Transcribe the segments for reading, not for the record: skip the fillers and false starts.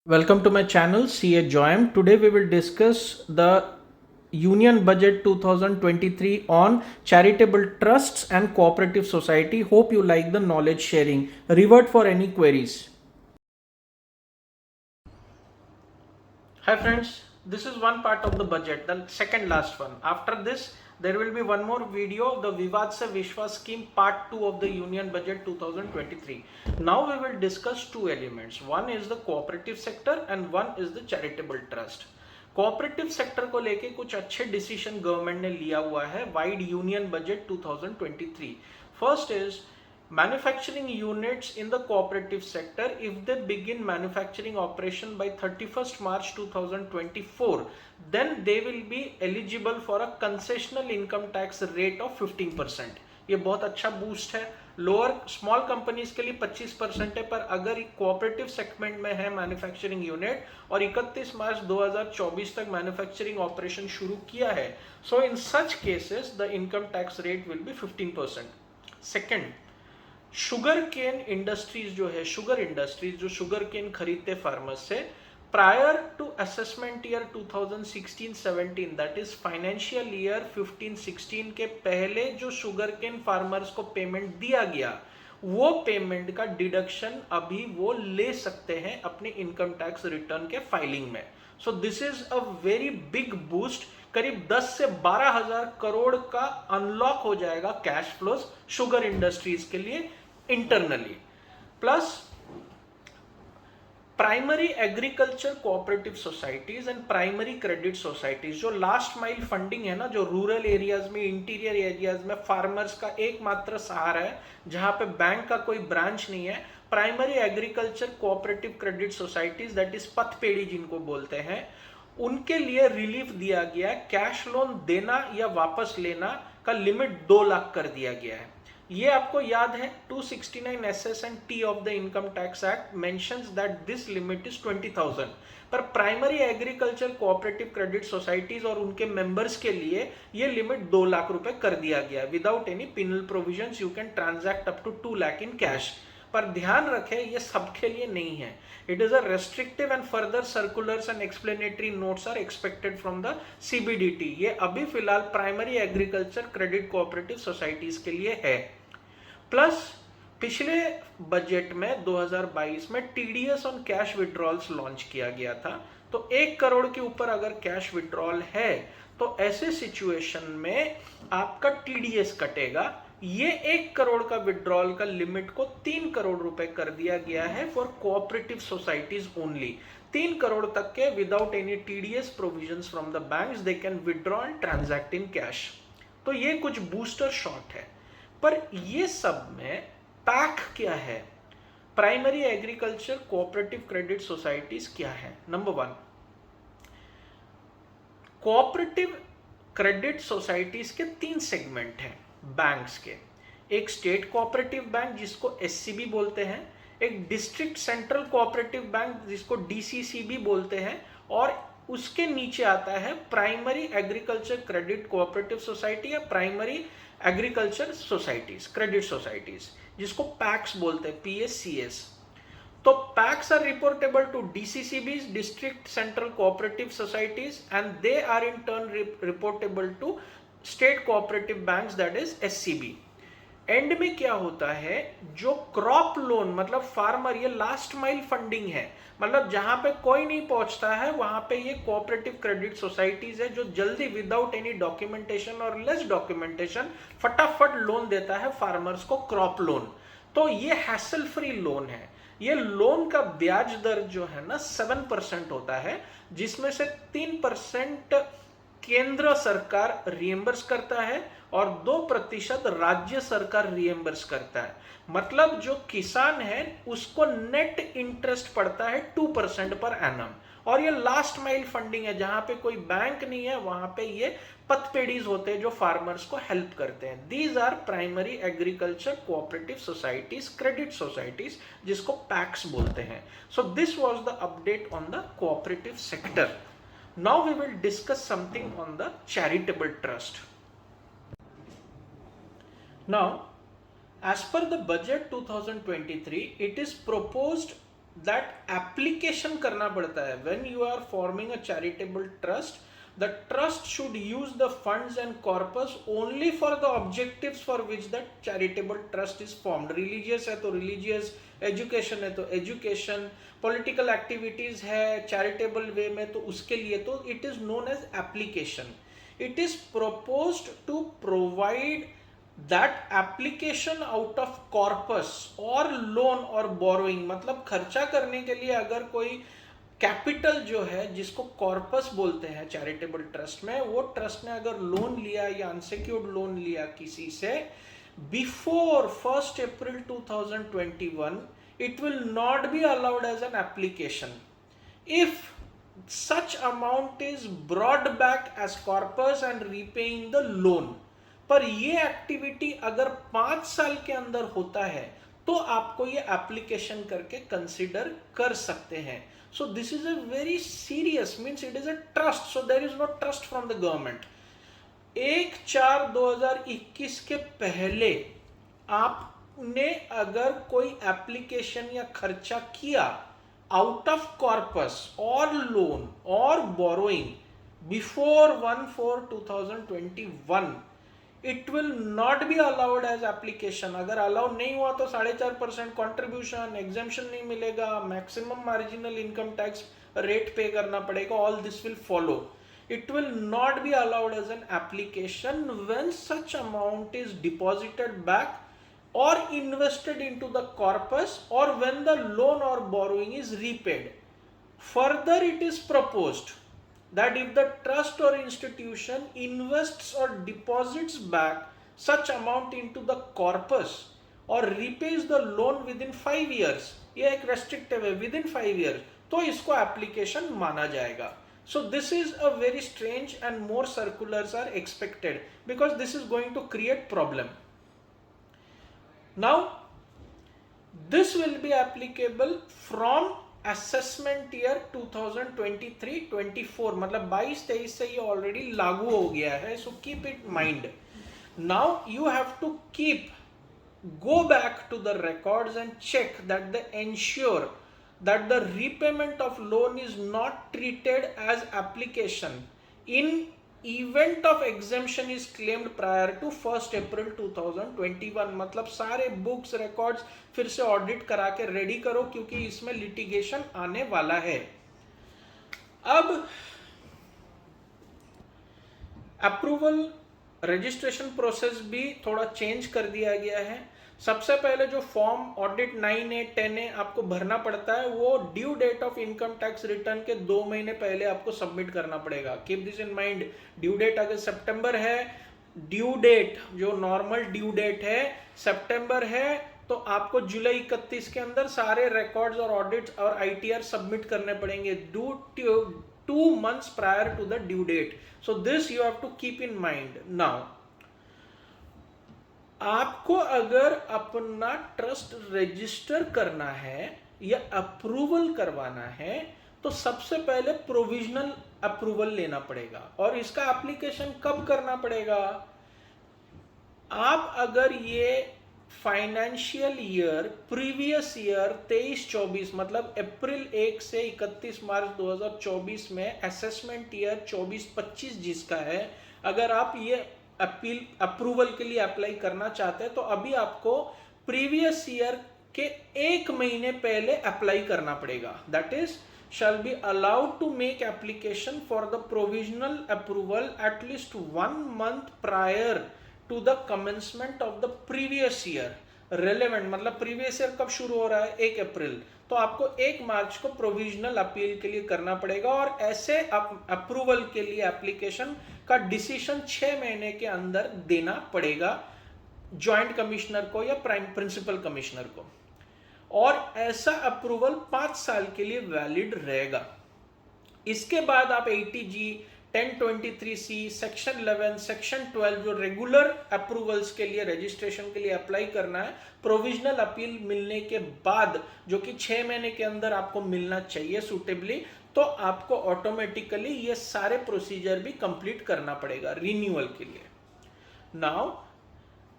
Welcome to my channel CA Joyam. Today we will discuss the Union Budget 2023 on charitable trusts and cooperative society. Hope you like the knowledge sharing. Revert for any queries. Hi friends, this is one part of the budget, the second last one. After this, there will be one more video, the Vivad Se Vishwas scheme part 2 of the Union Budget 2023. Now we will discuss two elements. One is the cooperative sector and one is the charitable trust. Cooperative sector को लेके कुछ अच्छे decision government ने लिया हुआ है wide union budget 2023. First is manufacturing units in the cooperative sector, if they begin manufacturing operation by 31st March 2024, then they will be eligible for a concessional income tax rate of 15%. ये बहुत अच्छा boost है. Lower small companies के लिए 25% है, पर अगर cooperative segment में है मैन्युफैक्चरिंग यूनिट और 31 मार्च 2024 तक मैन्युफैक्चरिंग ऑपरेशन शुरू किया है, so in such cases the income tax rate will be 15%. Second, sugar cane industries जो है, शुगर इंडस्ट्रीज जो शुगर केन खरीदते फार्मर्स से, prior to assessment year 2016-17, that is financial year 15-16 के पहले जो शुगर केन फार्मर्स को पेमेंट दिया गया, वो पेमेंट का डिडक्शन अभी वो ले सकते हैं अपने इनकम टैक्स रिटर्न के फाइलिंग में. So this is a very big boost. करीब 10 से 12 हजार करोड़ का अनलॉक हो जाएगा कैश फ्लोज शुगर इंडस्ट्रीज के लिए internally. Plus primary agriculture cooperative societies and primary credit societies, जो लास्ट माइल फंडिंग है ना, जो रूरल एरियाज में, इंटीरियर एरियाज में फार्मर्स का एकमात्र सहारा है, जहां पे बैंक का कोई ब्रांच नहीं है, primary agriculture cooperative credit societies, that is पथपेड़ी जिनको बोलते हैं, उनके लिए रिलीफ दिया गया. कैश लोन देना या वापस लेना का लिमिट 2 लाख कर दिया गया है. ये आपको याद है 269 SS and T of the Income Tax Act mentions that this limit is 20,000. पर primary agriculture cooperative credit societies और उनके मेंबर्स के लिए ये लिमिट 2 लाख रुपए कर दिया गया. Without any penal provisions you can transact up to 2 lakh in cash. पर ध्यान रखें, ये सबके लिए नहीं है. It is a restrictive and further circulars and explanatory notes are expected from the CBDT. ये अभी फिलहाल primary agriculture credit cooperative societies के लिए है. प्लस पिछले बजट में 2022 में TDS on cash withdrawals launch किया गया था. तो 1 करोड़ के ऊपर अगर कैश विड्रॉल है तो ऐसे सिचुएशन में आपका TDS कटेगा. ये 1 करोड़ का विड्रॉल का लिमिट को 3 करोड़ रुपए कर दिया गया है for cooperative societies only. 3 crore तक के without any TDS provisions from the banks they can withdraw and transact in cash. तो ये कुछ बूस्टर शॉट है. पर ये सब में पैक क्या है? Primary agriculture cooperative credit societies क्या है? नंबर 1, कोऑपरेटिव क्रेडिट सोसाइटीज के 3 सेगमेंट हैं बैंक्स के. एक स्टेट कोऑपरेटिव बैंक जिसको SCB बोलते हैं, एक डिस्ट्रिक्ट सेंट्रल कोऑपरेटिव बैंक जिसको DCCB बोलते हैं, और उसके नीचे आता है primary agriculture credit cooperative society या primary agriculture societies, credit societies, जिसको पैक्स बोलते हैं, PSCS. तो PACS are reportable to DCCBs, district central cooperative societies, and they are in turn reportable to state cooperative banks, that is SCB. And में क्या होता है, जो क्रॉप लोन मतलब फार्मर, ये लास्ट माइल फंडिंग है, मतलब जहां पे कोई नहीं पहुंचता है वहां पे ये कोऑपरेटिव क्रेडिट सोसाइटीज है जो जल्दी विदाउट एनी डॉक्यूमेंटेशन और लेस डॉक्यूमेंटेशन फटाफट लोन देता है फार्मर्स को, क्रॉप लोन. तो ये हैसल फ्री लोन है. ये लोन का ब्याज दर जो है ना 7% होता है, जिसमें से 3% केंद्र सरकार रिएम्बर्स करता है और 2% राज्य सरकार रिएम्बर्स करता है. मतलब जो किसान है उसको नेट इंटरेस्ट पड़ता है 2% पर एनम. और ये लास्ट माइल फंडिंग है, जहां पे कोई बैंक नहीं है वहां पे ये पथपेड़ीज होते हैं जो फार्मर्स को हेल्प करते हैं. These are primary agriculture cooperative societies, credit societies, जिसको पैक्स बोलते हैं. So this was the update on the cooperative sector. Now we will discuss something on the charitable trust. Now, as per the budget 2023, it is proposed that application करना पड़ता है। When you are forming a charitable trust, the trust should use the funds and corpus only for the objectives for which that charitable trust is formed. Religious है तो religious, education है तो education, political activities है charitable way में तो उसके लिए, तो it is known as application. It is proposed to provide that application out of corpus or loan or borrowing. मतलब खर्चा करने के लिए अगर कोई कैपिटल जो है जिसको कॉर्पस बोलते हैं चैरिटेबल ट्रस्ट में, वो ट्रस्ट ने अगर लोन लिया या अनसिक्योर्ड लोन लिया किसी से before 1 April 2021, it will not be allowed as an application. If such amount is brought back as corpus and repaying the loan, पर ये एक्टिविटी अगर 5 साल के अंदर होता है तो आपको ये एप्लीकेशन करके कंसिडर कर सकते हैं. So this is a very serious, means it is a trust, so there is no trust from the government. 1/4/2021 के पहले आपने अगर कोई एप्लीकेशन या खर्चा किया आउट ऑफ कॉर्पस और लोन और borrowing before 1/4/2021, it will not be allowed as application. अगर अलाउ नहीं हुआ तो 4.5% कॉन्ट्रीब्यूशन, एग्जेम्पशन नहीं मिलेगा, maximum marginal income tax rate pay करना पड़ेगा. All this will follow. It will not be allowed as an application when such amount is deposited back और invested into the corpus और when the loan और borrowing is repaid. Further it is proposed that if the trust or institution invests or deposits back such amount into the corpus or repays the loan within 5 years, ये एक restrictive है, within 5 years, तो इसको application माना जाएगा. So this is a very strange and more circulars are expected because this is going to create problem. Now this will be applicable from assessment year 2023-24, मतलब 22-23 से ये ऑलरेडी लागू हो गया है. So keep it mind. Now you have to go back to the records and check that they ensure that the repayment of loan is not treated as application in event of exemption is claimed prior to 1 April 2021. मतलब सारे books records फिर से audit करा के ready करो क्योंकि इसमें litigation आने वाला है. अब अप्रूवल रजिस्ट्रेशन प्रोसेस भी थोड़ा चेंज कर दिया गया है. सबसे पहले जो फॉर्म ऑडिट 9A 10A आपको भरना पड़ता है वो due date of income tax return के 2 महीने पहले आपको सबमिट करना पड़ेगा. Keep this in mind. Due date अगर सितंबर है, ड्यू डेट जो नॉर्मल ड्यू डेट है सितंबर है, तो आपको जुलाई 31 के अंदर सारे रिकॉर्ड्स और ऑडिट्स और ITR सबमिट करने पड़ेंगे 2 months prior to the due date. So this you have to keep in mind. Now आपको अगर अपना ट्रस्ट रजिस्टर करना है या अप्रूवल करवाना है तो सबसे पहले प्रोविजनल अप्रूवल लेना पड़ेगा. और इसका एप्लीकेशन कब करना पड़ेगा? आप अगर ये फाइनेंशियल ईयर प्रीवियस ईयर 23-24 मतलब अप्रैल 1 से 31 मार्च 2024 में असेसमेंट ईयर 24-25 जिसका है, अगर आप ये अपील अप्रूवल के लिए अप्लाई करना चाहते हैं तो अभी आपको प्रीवियस ईयर के 1 महीने पहले अप्लाई करना पड़ेगा. That is shall be allowed to make application for the provisional approval at least 1 month prior to the commencement of the previous year. relevant मतलब प्रीवियस ईयर कब शुरू हो रहा है? 1 अप्रैल. तो आपको 1 मार्च को प्रोविजनल अपील के लिए करना पड़ेगा और ऐसे अप्रूवल के लिए एप्लीकेशन का डिसीजन 6 महीने के अंदर देना पड़ेगा जॉइंट कमिश्नर को या प्राइम प्रिंसिपल कमिश्नर को. और ऐसा अप्रूवल 5 साल के लिए वैलिड रहेगा. इसके बाद आप 80G 1023C सेक्शन 11 सेक्शन 12 जो रेगुलर अप्रूवल्स के लिए रजिस्ट्रेशन के लिए अप्लाई करना है, प्रोविजनल अपील मिलने के बाद जो कि 6 महीने के अंदर आपको मिलना चाहिए सूटेबली, तो आपको ऑटोमेटिकली ये सारे प्रोसीजर भी कंप्लीट करना पड़ेगा रिन्यूअल के लिए. नाउ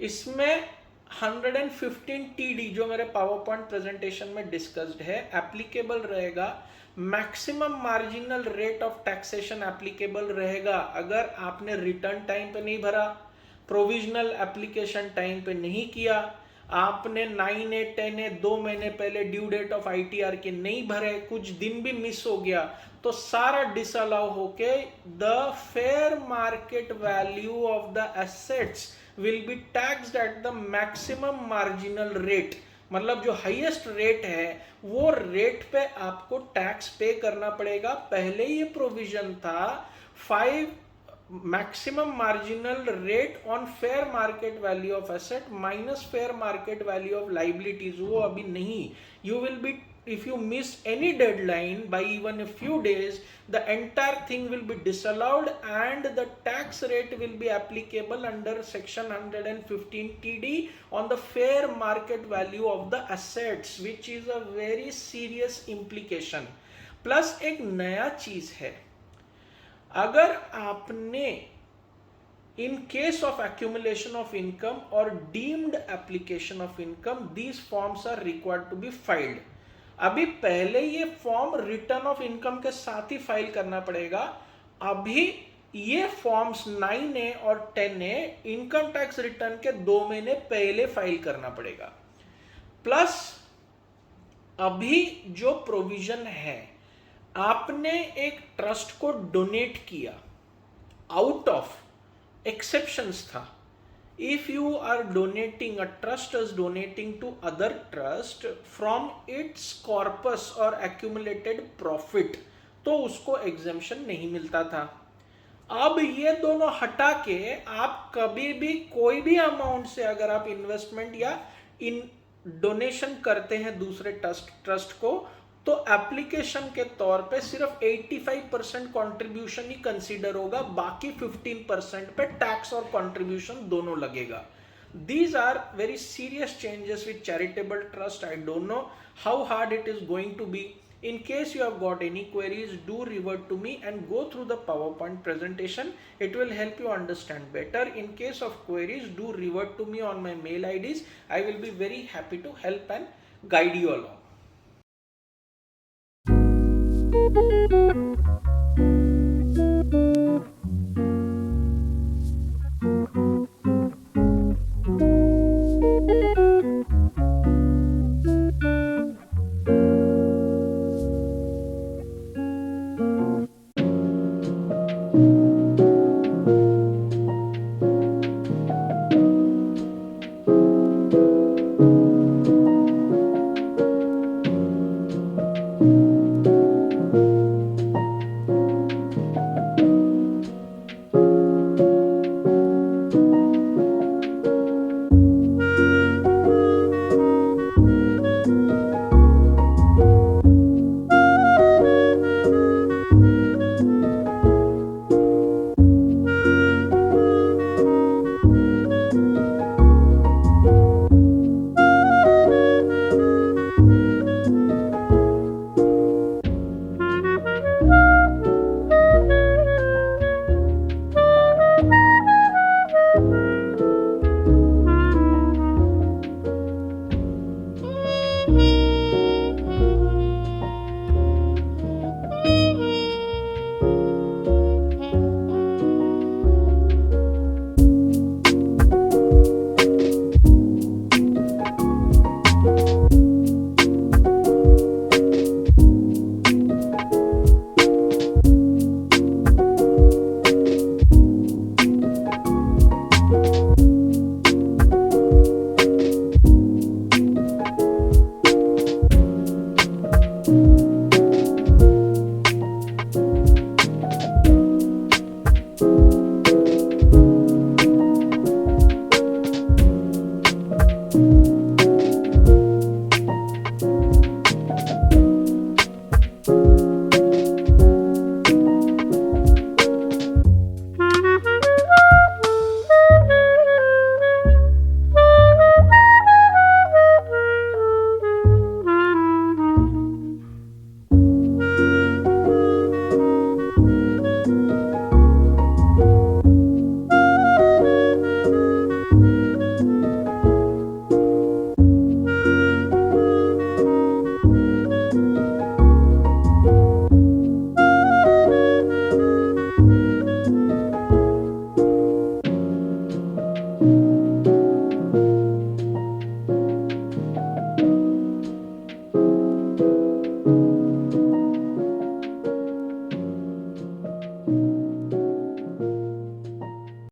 इसमें 115 TD जो मेरे पावर पॉइंट प्रेजेंटेशन में डिस्कस्ड है एप्लीकेबल रहेगा। Maximum marginal rate of taxation applicable रहेगा अगर आपने रिटर्न टाइम पे नहीं भरा, प्रोविजनल एप्लीकेशन टाइम पे नहीं किया, आपने 9A 10A 2 महीने पहले ड्यू डेट ऑफ ITR के नहीं भरे, कुछ दिन भी मिस हो गया तो सारा डिसअलाउ होके the fair market value of the assets will be taxed at the maximum marginal rate. मतलब जो हाईएस्ट रेट है वो रेट पे आपको टैक्स पे करना पड़ेगा। पहले ये प्रोविजन था 5 maximum marginal rate on fair market value of asset minus fair market value of liabilities, वो अभी नहीं। You will be, if you miss any deadline by even a few days, the entire thing will be disallowed and the tax rate will be applicable under section 115 TD on the fair market value of the assets, which is a very serious implication. plus एक नया चीज है, अगर आपने in case of accumulation of income or deemed application of income, these forms are required to be filed. अभी पहले ये form return of income के साथ ही फाइल करना पड़ेगा, अभी ये फॉर्म्स 9A और 10A इनकम टैक्स रिटर्न के 2 महीने पहले फाइल करना पड़ेगा। प्लस अभी जो प्रोविजन है, आपने एक ट्रस्ट को डोनेट किया, आउट ऑफ एक्सेप्शंस था, if you are donating, a trust is donating to other trust from its corpus or accumulated profit, तो उसको exemption नहीं मिलता था। अब ये दोनों हटा के आप कभी भी कोई भी अमाउंट से अगर आप इन्वेस्टमेंट या इन डोनेशन करते हैं दूसरे ट्रस्ट को, तो एप्लीकेशन के तौर पे सिर्फ 85% कंट्रीब्यूशन ही कंसीडर होगा, बाकी 15% पे टैक्स और कंट्रीब्यूशन दोनों लगेगा। These are very serious changes with charitable trust. I don't know how hard it is going to be. In case you have got any queries, do revert to me and go through the PowerPoint presentation. It will help you understand better. In case of queries, do revert to me on my mail IDs. I will be very happy to help and guide you along.